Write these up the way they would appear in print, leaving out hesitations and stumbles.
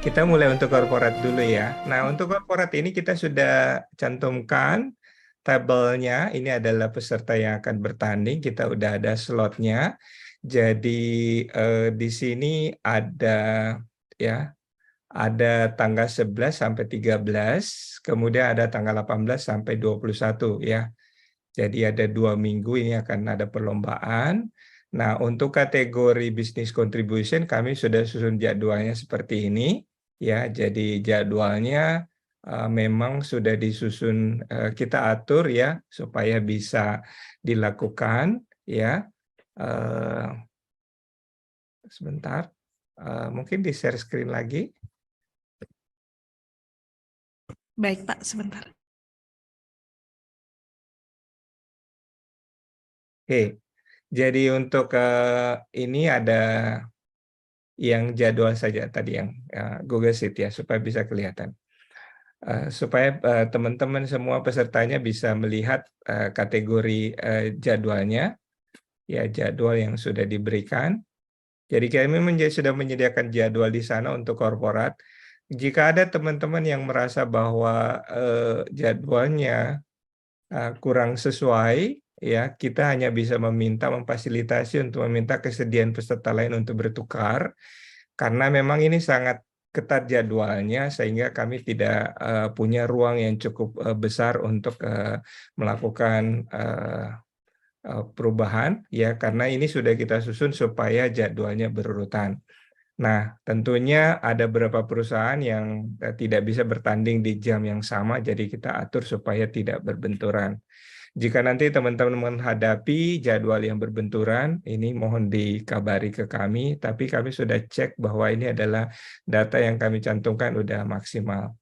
Kita mulai untuk korporat dulu ya. Nah, untuk korporat ini kita sudah cantumkan tabelnya. Ini adalah peserta yang akan bertanding. Kita udah ada slotnya. Jadi di sini ada ya, ada tanggal 11 sampai 13, kemudian ada tanggal 18 sampai 21 ya. Jadi ada 2 minggu ini akan ada perlombaan. Nah, untuk kategori business contribution kami sudah susun jadwalnya seperti ini. Ya, jadi jadwalnya memang sudah disusun, kita atur ya supaya bisa dilakukan ya. Eh, Sebentar, mungkin di share screen lagi. Baik, Pak, sebentar. Oke, jadi untuk ini ada yang jadwal saja tadi yang Google Sheet ya supaya bisa kelihatan. Supaya teman-teman semua pesertanya bisa melihat kategori jadwalnya, ya jadwal yang sudah diberikan. Jadi kami sudah menyediakan jadwal di sana untuk korporat. Jika ada teman-teman yang merasa bahwa jadwalnya kurang sesuai, ya kita hanya bisa memfasilitasi untuk meminta kesediaan peserta lain untuk bertukar, karena memang ini sangat ketat jadwalnya sehingga kami tidak punya ruang yang cukup besar untuk melakukan perubahan ya, karena ini sudah kita susun supaya jadwalnya berurutan. Nah, tentunya ada beberapa perusahaan yang tidak bisa bertanding di jam yang sama, jadi kita atur supaya tidak berbenturan. Jika nanti teman-teman menghadapi jadwal yang berbenturan, ini mohon dikabari ke kami, tapi kami sudah cek bahwa ini adalah data yang kami cantumkan udah maksimal.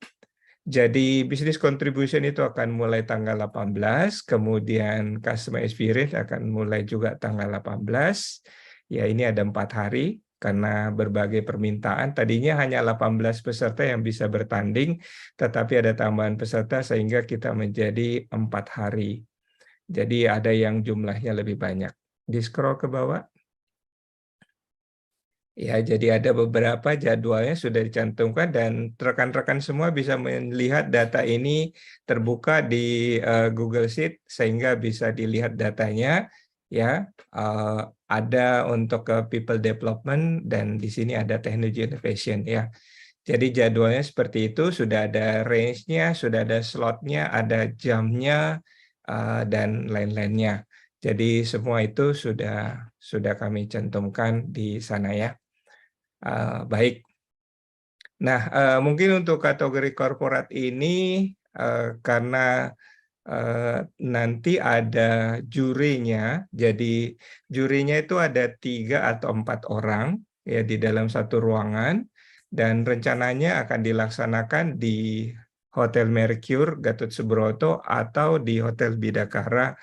Jadi business contribution itu akan mulai tanggal 18, kemudian customer experience akan mulai juga tanggal 18. Ya, ini ada 4 hari karena berbagai permintaan. Tadinya hanya 18 peserta yang bisa bertanding, tetapi ada tambahan peserta sehingga kita menjadi 4 hari. Jadi ada yang jumlahnya lebih banyak. Di scroll ke bawah. Ya, jadi ada beberapa jadwalnya sudah dicantumkan dan rekan-rekan semua bisa melihat data ini terbuka di Google Sheet sehingga bisa dilihat datanya ya. Ada untuk people development dan di sini ada technology innovation ya. Jadi jadwalnya seperti itu, sudah ada range-nya, sudah ada slotnya, ada jamnya dan lain-lainnya. Jadi semua itu sudah kami cantumkan di sana ya. Baik. Nah, mungkin untuk kategori korporat ini karena nanti ada jurinya, jadi jurinya itu ada 3 atau 4 orang ya di dalam satu ruangan dan rencananya akan dilaksanakan di Hotel Mercure Gatot Subroto atau di Hotel Bidakara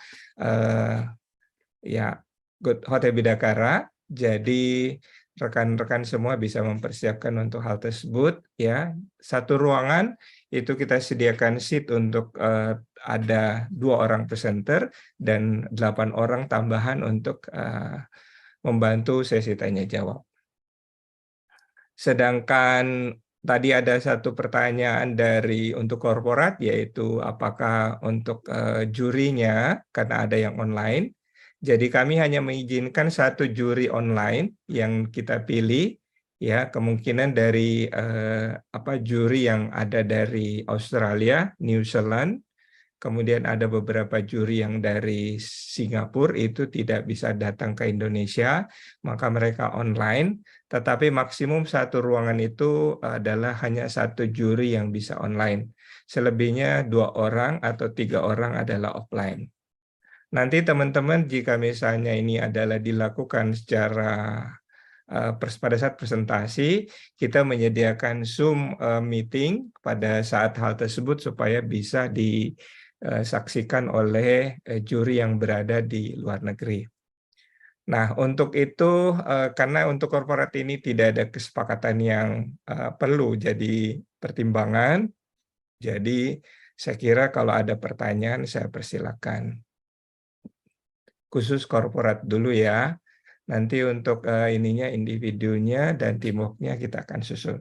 ya, Hotel Bidakara. Jadi rekan-rekan semua bisa mempersiapkan untuk hal tersebut ya. Satu ruangan itu kita sediakan seat untuk ada 2 orang presenter dan 8 orang tambahan untuk membantu sesi tanya jawab. Sedangkan tadi ada satu pertanyaan dari untuk korporat, yaitu apakah untuk jurinya karena ada yang online. Jadi kami hanya mengizinkan satu juri online yang kita pilih ya, kemungkinan dari juri yang ada dari Australia, New Zealand. Kemudian ada beberapa juri yang dari Singapura itu tidak bisa datang ke Indonesia, maka mereka online. Tetapi maksimum satu ruangan itu adalah hanya satu juri yang bisa online. Selebihnya 2 orang atau 3 orang adalah offline. Nanti teman-teman jika misalnya ini adalah dilakukan secara pada saat presentasi, kita menyediakan Zoom meeting pada saat hal tersebut supaya bisa disaksikan oleh juri yang berada di luar negeri. Nah, untuk itu karena untuk korporat ini tidak ada kesepakatan yang perlu jadi pertimbangan, jadi saya kira kalau ada pertanyaan saya persilakan. Khusus korporat dulu ya. Nanti untuk ininya, individunya dan teamworknya kita akan susun.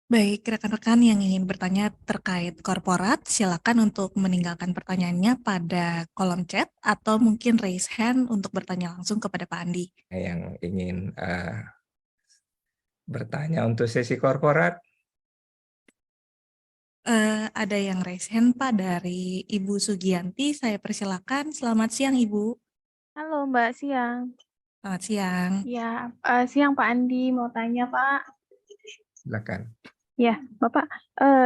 Baik, rekan-rekan yang ingin bertanya terkait korporat, silakan untuk meninggalkan pertanyaannya pada kolom chat atau mungkin raise hand untuk bertanya langsung kepada Pak Andi. Yang ingin bertanya untuk sesi korporat, Ada yang raise hand Pak dari Ibu Sugianti, saya persilakan. Selamat siang Ibu. Halo Mbak, siang. Selamat siang. Ya, siang Pak Andi, mau tanya Pak. silakan. Ya, Bapak,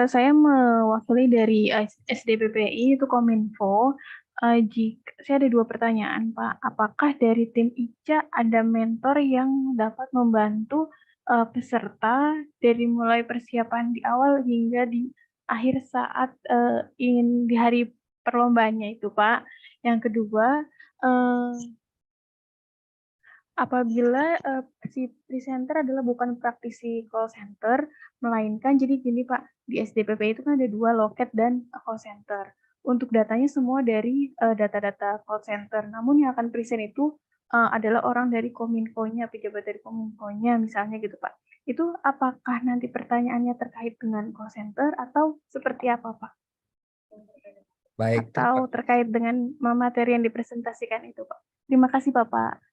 saya mewakili dari SDPPI, itu Kominfo. Saya ada 2 pertanyaan Pak. Apakah dari tim ICA ada mentor yang dapat membantu peserta dari mulai persiapan di awal hingga di akhir saat ingin di hari perlombanya itu Pak? Yang kedua, apabila si presenter adalah bukan praktisi call center, melainkan jadi gini Pak, di SDPP itu kan ada 2 loket dan call center. Untuk datanya semua dari data-data call center, namun yang akan present itu adalah orang dari Kominfo-nya, pejabat dari Kominfo-nya misalnya gitu Pak. Itu apakah nanti pertanyaannya terkait dengan call center atau seperti apa Pak? Baik, Atau terkait dengan materi yang dipresentasikan itu Pak? Terima kasih Bapak.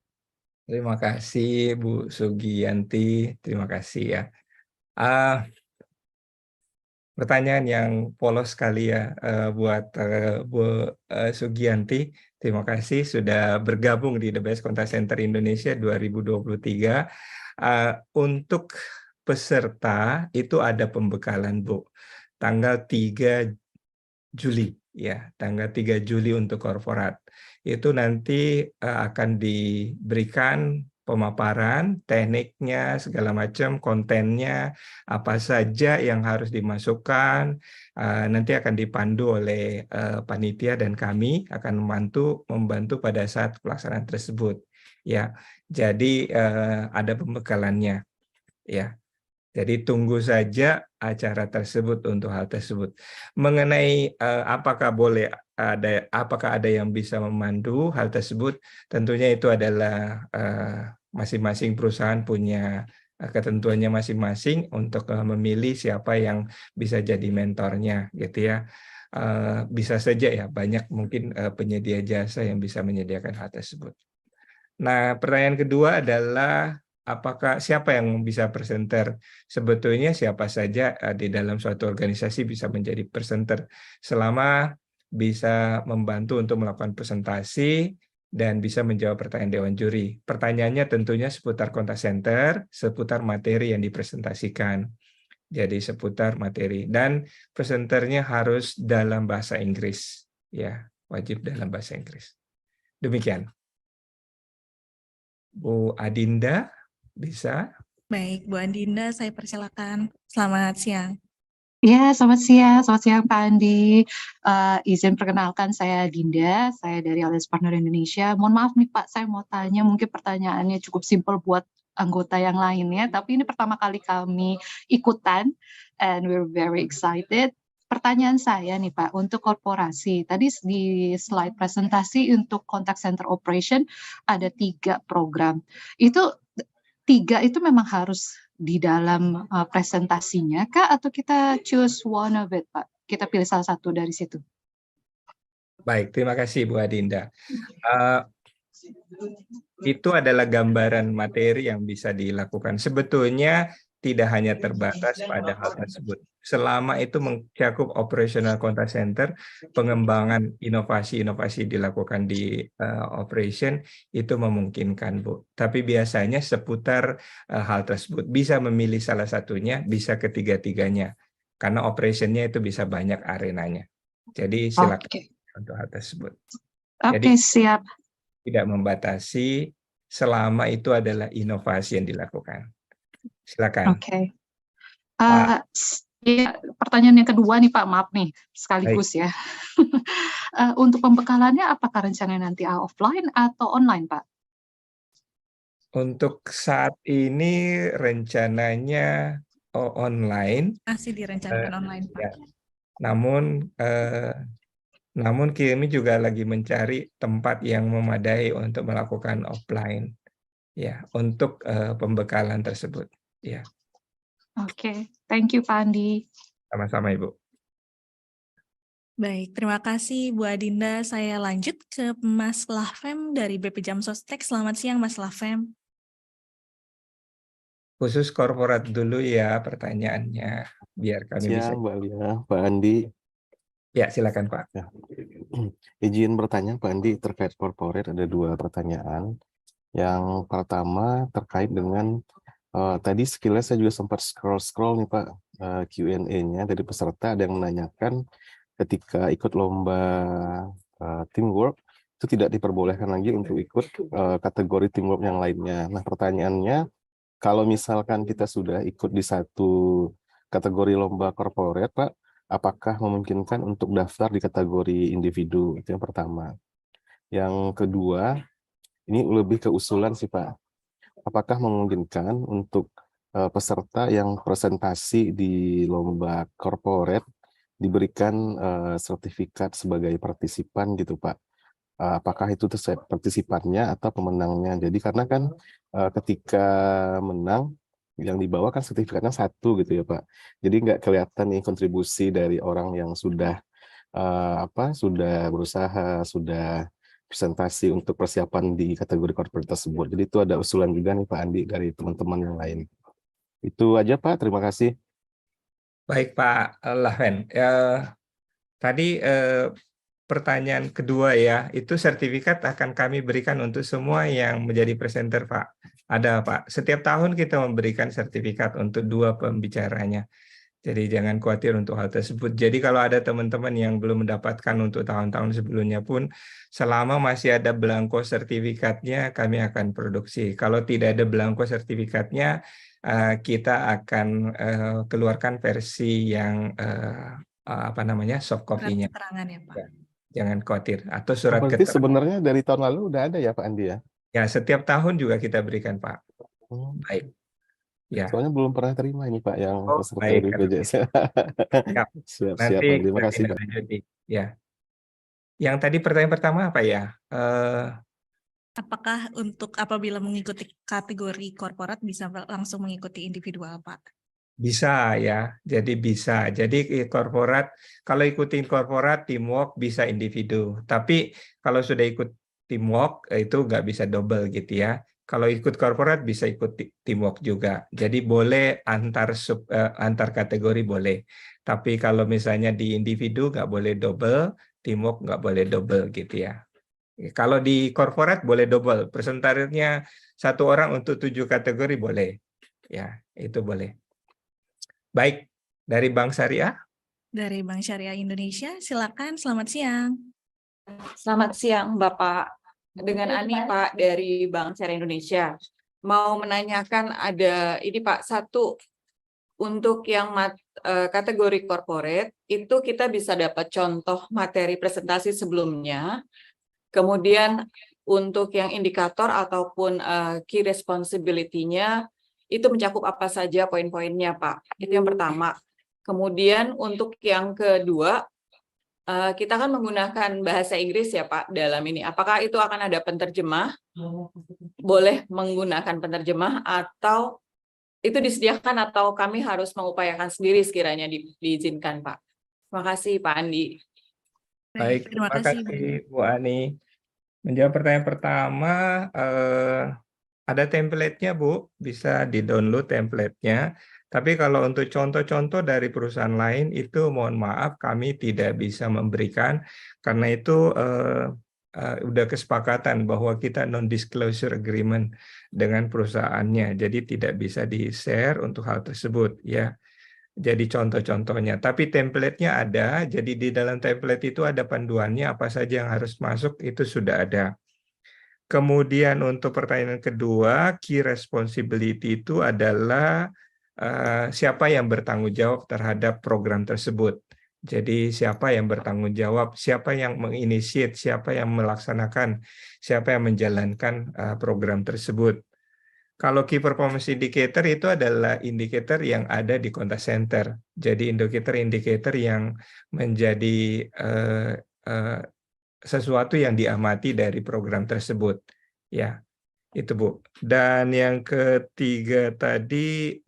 terima kasih Bu Sugianti, terima kasih ya. Pertanyaan yang polos sekali ya buat Bu Sugianti. Terima kasih sudah bergabung di The Best Contact Center Indonesia 2023. Untuk peserta itu ada pembekalan Bu. Tanggal 3 Juli ya, tanggal 3 Juli untuk korporat. Itu nanti akan diberikan pemaparan, tekniknya, segala macam, kontennya, apa saja yang harus dimasukkan, nanti akan dipandu oleh panitia dan kami akan membantu pada saat pelaksanaan tersebut. Ya, jadi ada pembekalannya. Ya. Jadi tunggu saja acara tersebut untuk hal tersebut. Mengenai apakah ada yang bisa memandu hal tersebut, tentunya itu adalah masing-masing perusahaan punya ketentuannya masing-masing untuk memilih siapa yang bisa jadi mentornya, gitu ya. Bisa saja ya, banyak mungkin penyedia jasa yang bisa menyediakan hal tersebut. Nah, pertanyaan kedua adalah apakah siapa yang bisa presenter? Sebetulnya siapa saja di dalam suatu organisasi bisa menjadi presenter selama bisa membantu untuk melakukan presentasi dan bisa menjawab pertanyaan dewan juri. Pertanyaannya tentunya seputar kontak center, seputar materi yang dipresentasikan. Jadi seputar materi dan presenternya harus dalam bahasa Inggris, ya, wajib dalam bahasa Inggris. Demikian. Bu Adinda, bisa? Baik, Bu Andinda, saya persilakan. Selamat siang. Ya, selamat siang Pak Andi. Izin perkenalkan saya Dinda, saya dari Alliance Partner Indonesia. Mohon maaf nih Pak, saya mau tanya, mungkin pertanyaannya cukup simpel buat anggota yang lainnya, tapi ini pertama kali kami ikutan, and we're very excited. Pertanyaan saya nih Pak, untuk korporasi, tadi di slide presentasi untuk contact center operation ada 3 program. Itu 3 itu memang harus di dalam presentasinya kah, atau kita choose one of it Pak? Kita pilih salah satu dari situ. Baik, terima kasih Bu Adinda. Itu adalah gambaran materi yang bisa dilakukan. Sebetulnya tidak hanya terbatas pada hal tersebut. Selama itu mencakup operational contact center, pengembangan inovasi-inovasi dilakukan di operation itu memungkinkan, Bu. Tapi biasanya seputar hal tersebut. Bisa memilih salah satunya, bisa ketiga-tiganya. Karena operationnya itu bisa banyak arenanya. Jadi silakan untuk hal tersebut. Jadi, siap. tidak membatasi selama itu adalah inovasi yang dilakukan. Silakan. Ya, pertanyaan yang kedua nih Pak, maaf nih sekaligus ya. Untuk pembekalannya apakah rencana nanti offline atau online Pak? Untuk saat ini rencananya online. Masih direncanakan online Pak. Ya. Namun Namun kami juga lagi mencari tempat yang memadai untuk melakukan offline, ya, untuk pembekalan tersebut. Ya, Oke, thank you Pak Andi. sama-sama Ibu. Baik, terima kasih Bu Adinda. Saya lanjut ke Mas Lahfem dari BP Jam Sostek. Selamat siang Mas Lahfem. Khusus korporat dulu ya pertanyaannya, biar kami bisa. Siang, Mbak Lia, Pak Andi. Ya, silakan Pak. Ya. Izin bertanya, Pak Andi, terkait corporate ada 2 pertanyaan. Yang pertama terkait dengan tadi sekilas saya juga sempat scroll nih Pak, Q&A-nya dari peserta ada yang menanyakan ketika ikut lomba teamwork itu tidak diperbolehkan lagi untuk ikut kategori teamwork yang lainnya. Nah, pertanyaannya, kalau misalkan kita sudah ikut di satu kategori lomba corporate, Pak, apakah memungkinkan untuk daftar di kategori individu? Itu yang pertama. Yang kedua, ini lebih ke usulan sih Pak. Apakah memungkinkan untuk peserta yang presentasi di lomba corporate diberikan sertifikat sebagai partisipan gitu Pak? Apakah itu partisipannya atau pemenangnya? Jadi karena kan ketika menang yang dibawa kan sertifikatnya 1 gitu ya Pak. Jadi nggak kelihatan nih kontribusi dari orang yang sudah sudah berusaha, sudah presentasi untuk persiapan di kategori corporate tersebut. Jadi itu ada usulan juga nih Pak Andi dari teman-teman yang lain. Itu aja Pak, terima kasih. Baik Pak Lahven. Tadi pertanyaan kedua ya, itu sertifikat akan kami berikan untuk semua yang menjadi presenter Pak. Ada Pak, setiap tahun kita memberikan sertifikat untuk 2 pembicaranya. Jadi jangan khawatir untuk hal tersebut. Jadi kalau ada teman-teman yang belum mendapatkan untuk tahun-tahun sebelumnya pun, selama masih ada belangko sertifikatnya, kami akan produksi. Kalau tidak ada belangko sertifikatnya, kita akan keluarkan versi yang soft copy-nya. Keterangan ya Pak. Ya, jangan khawatir. Atau surat Berarti keterangan. sebenarnya dari tahun lalu udah ada ya Pak Andi ya? Ya, setiap tahun juga kita berikan Pak. Baik. Ya. Soalnya belum pernah terima ini Pak yang peserta baik, dari BPJS. Siap, nanti Pak. Terima kasih Pak. lanjuti. Ya. Yang tadi pertanyaan pertama apa ya? Apakah untuk apabila mengikuti kategori korporat bisa langsung mengikuti individual Pak? Bisa ya, jadi bisa. Jadi korporat, kalau ikutin korporat, teamwork bisa individu. Tapi kalau sudah ikut teamwork, itu nggak bisa double gitu ya. Kalau ikut korporat bisa ikut teamwork juga. Jadi boleh antar kategori boleh. Tapi kalau misalnya di individu nggak boleh double, teamwork nggak boleh double gitu ya. Kalau di korporat boleh double. Persentasenya 1 orang untuk 7 kategori boleh. Ya, itu boleh. Baik, dari Bank Syariah. Dari Bank Syariah Indonesia, silakan. Selamat siang. Selamat siang Bapak. Dengan Ani Pak dari Bank Syariah Indonesia. Mau menanyakan ada ini Pak, 1 untuk yang kategori corporate itu kita bisa dapat contoh materi presentasi sebelumnya. Kemudian untuk yang indikator ataupun key responsibility-nya itu mencakup apa saja poin-poinnya Pak. Itu yang pertama. Kemudian untuk yang kedua, kita kan menggunakan bahasa Inggris ya Pak dalam ini. Apakah itu akan ada penerjemah? Boleh menggunakan penerjemah atau itu disediakan atau kami harus mengupayakan sendiri sekiranya diizinkan Pak? Terima kasih Pak Andi. Baik, terima kasih Bu Ani. Menjawab pertanyaan pertama, ada template-nya Bu, bisa di-download template-nya. Tapi kalau untuk contoh-contoh dari perusahaan lain itu mohon maaf kami tidak bisa memberikan karena itu udah kesepakatan bahwa kita non-disclosure agreement dengan perusahaannya, jadi tidak bisa di-share untuk hal tersebut ya. Jadi contoh-contohnya, tapi template-nya ada, jadi di dalam template itu ada panduannya apa saja yang harus masuk itu sudah ada. Kemudian untuk pertanyaan kedua, key responsibility itu adalah siapa yang bertanggung jawab terhadap program tersebut. Jadi siapa yang bertanggung jawab, siapa yang menginisiat, siapa yang melaksanakan, siapa yang menjalankan program tersebut. Kalau key performance indicator itu adalah indikator yang ada di contact center. Jadi indikator yang menjadi sesuatu yang diamati dari program tersebut. Ya, itu Bu. Dan yang ketiga tadi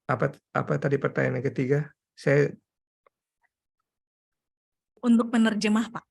apa tadi pertanyaan yang ketiga? Saya Untuk penerjemah, Pak.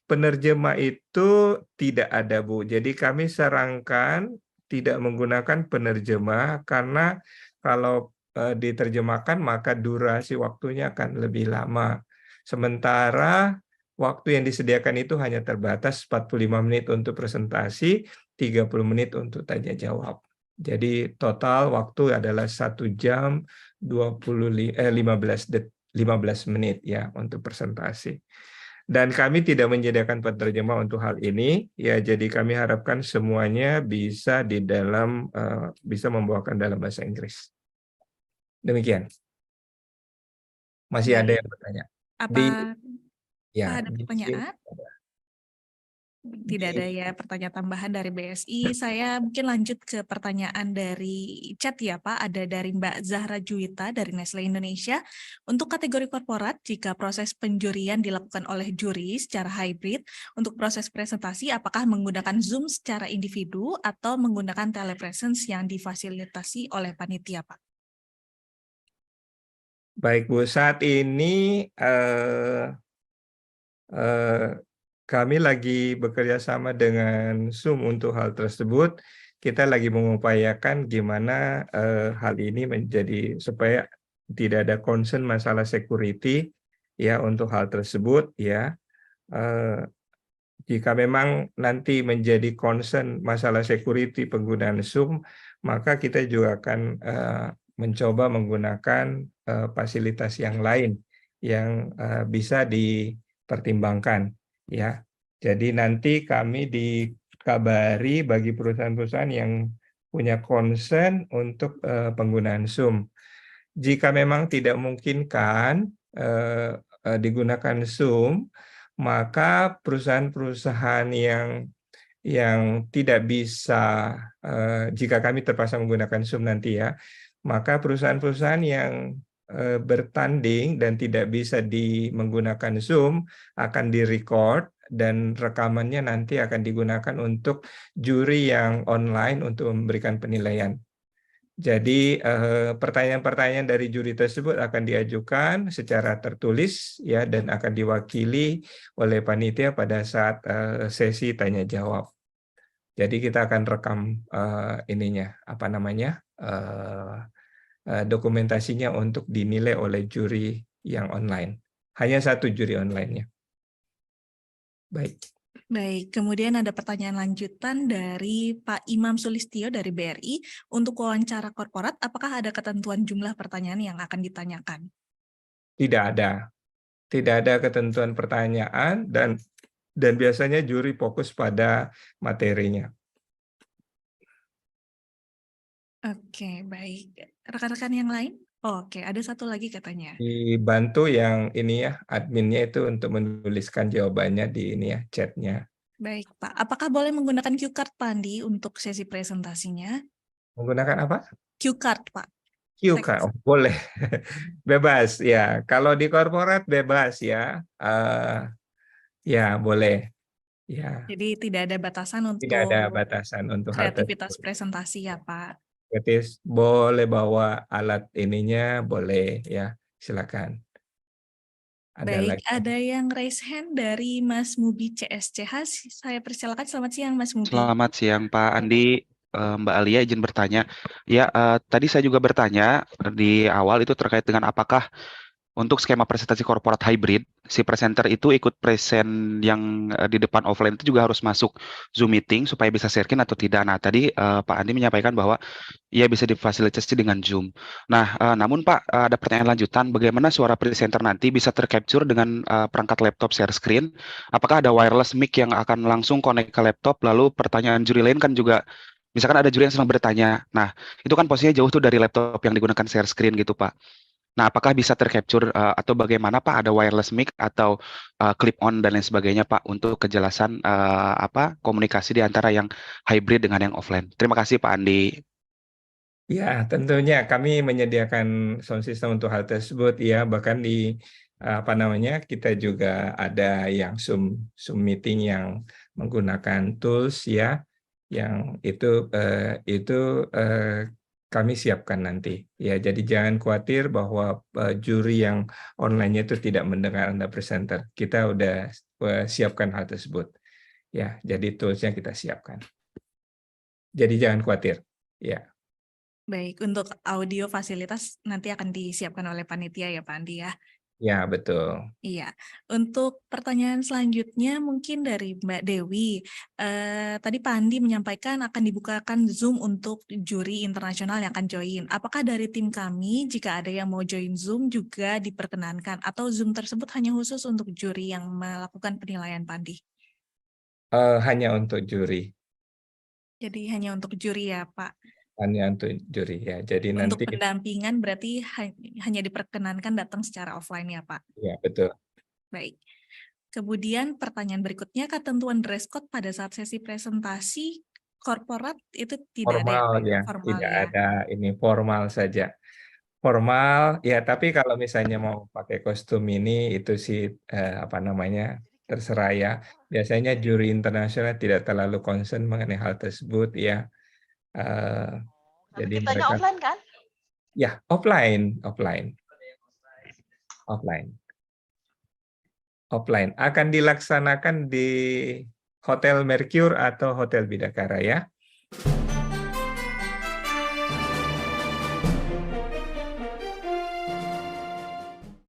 Penerjemah itu tidak ada Bu. Jadi kami sarankan tidak menggunakan penerjemah karena kalau diterjemahkan maka durasi waktunya akan lebih lama. Sementara waktu yang disediakan itu hanya terbatas 45 menit untuk presentasi, 30 menit untuk tanya jawab. Jadi total waktu adalah 1 jam 15 menit ya untuk presentasi. Dan kami tidak menyediakan penerjemah untuk hal ini, ya. Jadi kami harapkan semuanya bisa bisa membawakan dalam bahasa Inggris. Demikian. Masih ada Baik. yang bertanya? Apa Ya, ada pertanyaan? Tidak ada ya pertanyaan tambahan dari BSI. Saya mungkin lanjut ke pertanyaan dari chat ya Pak. Ada dari Mbak Zahra Juwita dari Nestle Indonesia. Untuk kategori korporat, jika proses penjurian dilakukan oleh juri secara hybrid, untuk proses presentasi apakah menggunakan Zoom secara individu atau menggunakan telepresence yang difasilitasi oleh panitia Pak? Baik Bu, saat ini kami lagi bekerja sama dengan Zoom untuk hal tersebut. Kita lagi mengupayakan gimana hal ini menjadi supaya tidak ada concern masalah security ya untuk hal tersebut ya. Jika memang nanti menjadi concern masalah security penggunaan Zoom, maka kita juga akan mencoba menggunakan fasilitas yang lain yang bisa dipertimbangkan. Ya, jadi nanti kami dikabari bagi perusahaan-perusahaan yang punya concern untuk penggunaan Zoom. Jika memang tidak memungkinkan digunakan Zoom, maka perusahaan-perusahaan yang tidak bisa, jika kami terpaksa menggunakan Zoom nanti ya, maka perusahaan-perusahaan yang bertanding dan tidak bisa menggunakan Zoom akan direcord dan rekamannya nanti akan digunakan untuk juri yang online untuk memberikan penilaian. Jadi pertanyaan-pertanyaan dari juri tersebut akan diajukan secara tertulis ya dan akan diwakili oleh panitia pada saat sesi tanya jawab. Jadi kita akan rekam dokumentasinya untuk dinilai oleh juri yang online. Hanya satu juri online-nya. Baik. Baik, kemudian ada pertanyaan lanjutan dari Pak Imam Sulistyo dari BRI. Untuk wawancara korporat, apakah ada ketentuan jumlah pertanyaan yang akan ditanyakan? Tidak ada. Tidak ada ketentuan pertanyaan dan biasanya juri fokus pada materinya. Oke, baik. Rekan-rekan yang lain? Oke, ada satu lagi katanya. Dibantu yang ini ya, adminnya itu untuk menuliskan jawabannya di ini ya, chatnya. Baik, Pak. Apakah boleh menggunakan cue card, Pak Andi, untuk sesi presentasinya? Menggunakan apa? Cue card, Pak. Cue card, oh, boleh. Bebas ya. Kalau di korporat bebas ya. Ya, boleh. Ya. Jadi tidak ada batasan untuk Tidak ada batasan untuk hal kreativitas tersebut. presentasi ya, Pak. Jadi boleh bawa alat ininya, boleh ya. Silakan. Baik, ada yang raise hand dari Mas Mubi CSCH. Saya persilakan. Selamat siang, Mas Mubi. Selamat siang, Pak Andi. Mbak Alia izin bertanya. Ya, tadi saya juga bertanya di awal itu terkait dengan apakah untuk skema presentasi korporat hybrid, si presenter itu ikut present yang di depan offline itu juga harus masuk Zoom meeting supaya bisa share-in atau tidak. Nah, tadi Pak Andi menyampaikan bahwa ia bisa difasilitasi dengan Zoom. Nah, namun Pak, ada pertanyaan lanjutan, bagaimana suara presenter nanti bisa tercapture dengan perangkat laptop share screen? Apakah ada wireless mic yang akan langsung connect ke laptop, lalu pertanyaan juri lain kan juga, misalkan ada juri yang sedang bertanya, nah itu kan posisinya jauh tuh dari laptop yang digunakan share screen gitu Pak. Nah, apakah bisa tercapture atau bagaimana Pak, ada wireless mic atau clip on dan lain sebagainya Pak untuk kejelasan komunikasi di antara yang hybrid dengan yang offline. Terima kasih Pak Andi. Ya, tentunya kami menyediakan sound system untuk hal tersebut ya, bahkan di apa namanya, kita juga ada yang Zoom meeting yang menggunakan tools ya, yang itu kami siapkan nanti. Ya, jadi jangan khawatir bahwa juri yang online itu tidak mendengar Anda presenter. Kita udah siapkan hal tersebut. Ya, jadi toolsnya kita siapkan. Jadi jangan khawatir. Ya. Baik, untuk audio fasilitas nanti akan disiapkan oleh panitia ya Pak Andi ya. Ya, betul. Iya, untuk pertanyaan selanjutnya mungkin dari Mbak Dewi. Tadi Pak Andi menyampaikan akan dibukakan Zoom untuk juri internasional yang akan join. Apakah dari tim kami jika ada yang mau join Zoom juga diperkenankan atau Zoom tersebut hanya khusus untuk juri yang melakukan penilaian Pak Andi? Hanya untuk juri. Jadi hanya untuk juri ya Pak. Hanya untuk juri ya. Jadi Untuk nanti pendampingan berarti hanya diperkenankan datang secara offline ya Pak. ya betul. Baik. Kemudian pertanyaan berikutnya, ketentuan dress code pada saat sesi presentasi korporat itu tidak ada ya Formal Pak? ya, Formal tidak ya. ada ini formal saja. Formal ya, tapi kalau misalnya mau pakai kostum ini itu sih apa namanya, terserah ya. Biasanya juri internasional tidak terlalu concern mengenai hal tersebut ya. Jadi Kitanya mereka offline kan? ya offline akan dilaksanakan di Hotel Mercure atau Hotel Bidakara ya.